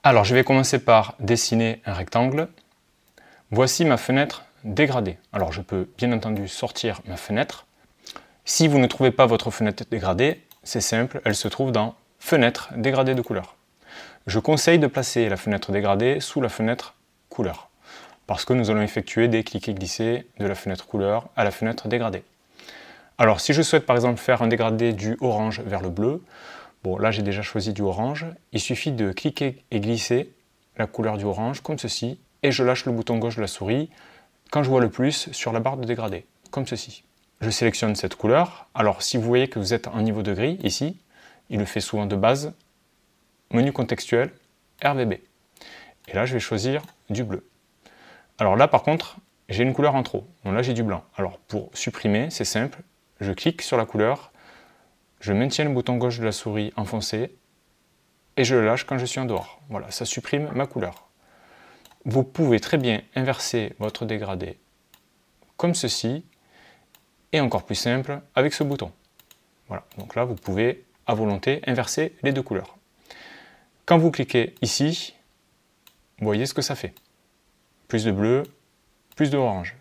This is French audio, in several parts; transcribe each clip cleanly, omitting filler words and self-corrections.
Alors, je vais commencer par dessiner un rectangle. Voici ma fenêtre dégradée. Alors, je peux bien entendu sortir ma fenêtre. Si vous ne trouvez pas votre fenêtre dégradée, c'est simple, elle se trouve dans Fenêtre dégradée de couleur. Je conseille de placer la fenêtre dégradée sous la fenêtre couleur, parce que nous allons effectuer des cliquets et glisser de la fenêtre couleur à la fenêtre dégradée. Alors, si je souhaite par exemple faire un dégradé du orange vers le bleu, bon là j'ai déjà choisi du orange, il suffit de cliquer et glisser la couleur du orange comme ceci, et je lâche le bouton gauche de la souris quand je vois le plus sur la barre de dégradé, comme ceci. Je sélectionne cette couleur. Alors si vous voyez que vous êtes en niveau de gris, ici, il le fait souvent de base, menu contextuel, RVB. Et là je vais choisir du bleu. Alors là par contre, j'ai une couleur en trop, donc là j'ai du blanc. Alors pour supprimer, c'est simple, je clique sur la couleur, je maintiens le bouton gauche de la souris enfoncé, et je le lâche quand je suis en dehors. Voilà, ça supprime ma couleur. Vous pouvez très bien inverser votre dégradé comme ceci, et encore plus simple avec ce bouton. Voilà, donc là vous pouvez à volonté inverser les deux couleurs. Quand vous cliquez ici, vous voyez ce que ça fait. Plus de bleu, plus d'orange.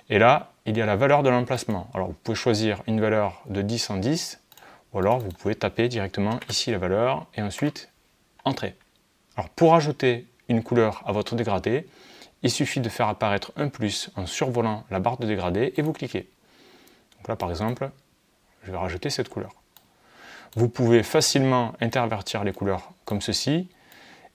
Et là, il y a la valeur de l'emplacement. Alors vous pouvez choisir une valeur de 10 en 10, ou alors vous pouvez taper directement ici la valeur, et ensuite entrer. Alors pour ajouter une couleur à votre dégradé, il suffit de faire apparaître un plus en survolant la barre de dégradé et vous cliquez. Donc là par exemple, je vais rajouter cette couleur. Vous pouvez facilement intervertir les couleurs comme ceci,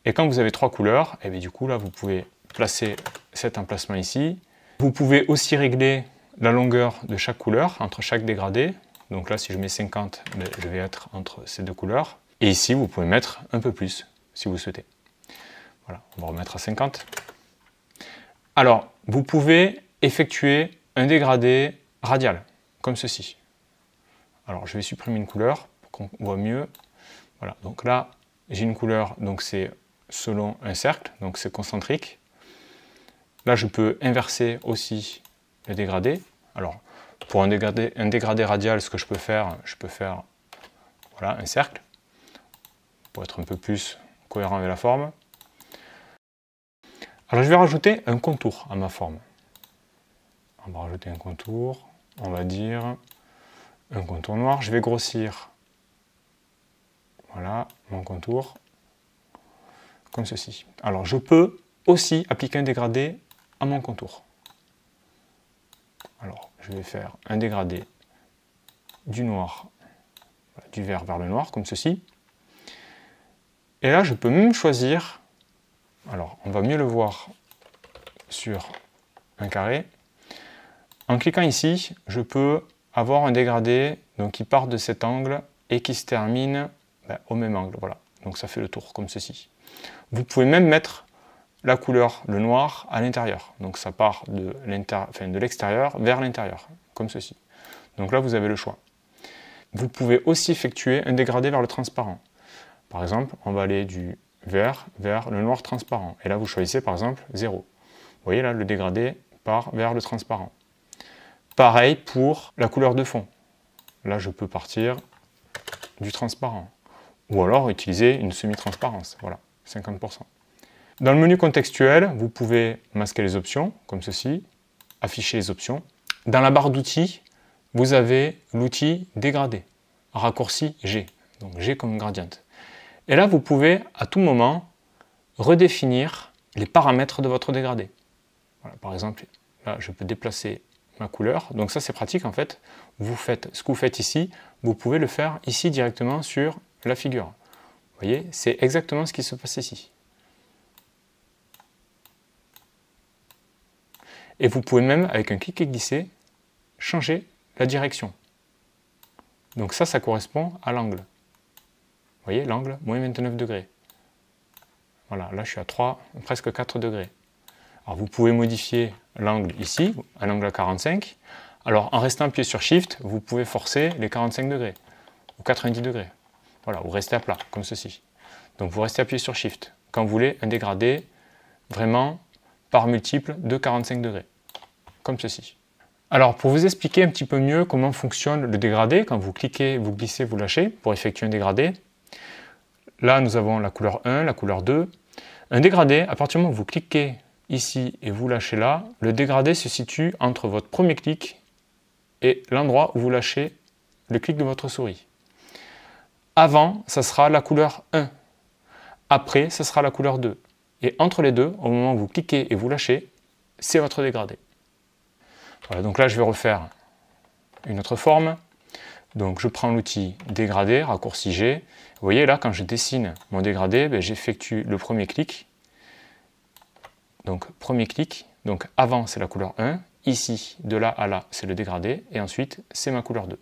et quand vous avez trois couleurs, et bien du coup là vous pouvez placer cet emplacement ici. Vous pouvez aussi régler la longueur de chaque couleur entre chaque dégradé. Donc là si je mets 50, je vais être entre ces deux couleurs. Et ici vous pouvez mettre un peu plus si vous souhaitez. Voilà, on va remettre à 50. Alors, vous pouvez effectuer un dégradé radial, comme ceci. Alors, je vais supprimer une couleur pour qu'on voit mieux. Voilà, donc là, j'ai une couleur, donc c'est selon un cercle, donc c'est concentrique. Là, je peux inverser aussi le dégradé. Alors, pour un dégradé radial, ce que je peux faire voilà, un cercle, pour être un peu plus cohérent avec la forme. Alors je vais rajouter un contour à ma forme. On va rajouter un contour, on va dire un contour noir. Je vais grossir, voilà, mon contour, comme ceci. Alors je peux aussi appliquer un dégradé à mon contour. Alors je vais faire un dégradé du noir, du vert vers le noir, comme ceci. Et là je peux même choisir. Alors, on va mieux le voir sur un carré. En cliquant ici, je peux avoir un dégradé donc, qui part de cet angle et qui se termine au même angle. Voilà. Donc ça fait le tour comme ceci. Vous pouvez même mettre la couleur, le noir, à l'intérieur. Donc ça part de l'extérieur vers l'intérieur, comme ceci. Donc là, vous avez le choix. Vous pouvez aussi effectuer un dégradé vers le transparent. Par exemple, on va aller du vert vers le noir transparent. Et là, vous choisissez par exemple 0. Vous voyez là, le dégradé part vers le transparent. Pareil pour la couleur de fond. Là, je peux partir du transparent. Ou alors utiliser une semi-transparence. Voilà, 50%. Dans le menu contextuel, vous pouvez masquer les options, comme ceci, afficher les options. Dans la barre d'outils, vous avez l'outil dégradé, raccourci G. Donc G comme gradient. Et là, vous pouvez à tout moment redéfinir les paramètres de votre dégradé. Voilà, par exemple, là, je peux déplacer ma couleur. Donc ça, c'est pratique en fait. Vous faites ce que vous faites ici, vous pouvez le faire ici directement sur la figure. Vous voyez, c'est exactement ce qui se passe ici. Et vous pouvez même, avec un clic et glisser, changer la direction. Donc ça correspond à l'angle. Vous voyez, l'angle, moins 29 degrés. Voilà, là je suis à 3, presque 4 degrés. Alors vous pouvez modifier l'angle ici, un angle à 45. Alors en restant appuyé sur Shift, vous pouvez forcer les 45 degrés, ou 90 degrés. Voilà, ou rester à plat, comme ceci. Donc vous restez appuyé sur Shift, quand vous voulez un dégradé vraiment par multiple de 45 degrés, comme ceci. Alors pour vous expliquer un petit peu mieux comment fonctionne le dégradé, quand vous cliquez, vous glissez, vous lâchez, pour effectuer un dégradé, là, nous avons la couleur 1, la couleur 2. Un dégradé, à partir du moment où vous cliquez ici et vous lâchez là, le dégradé se situe entre votre premier clic et l'endroit où vous lâchez le clic de votre souris. Avant, ça sera la couleur 1. Après, ça sera la couleur 2. Et entre les deux, au moment où vous cliquez et vous lâchez, c'est votre dégradé. Voilà, donc là, je vais refaire une autre forme. Donc je prends l'outil dégradé, raccourci G. Vous voyez là, quand je dessine mon dégradé, j'effectue le premier clic. Donc premier clic, donc avant c'est la couleur 1, ici de là à là c'est le dégradé, et ensuite c'est ma couleur 2.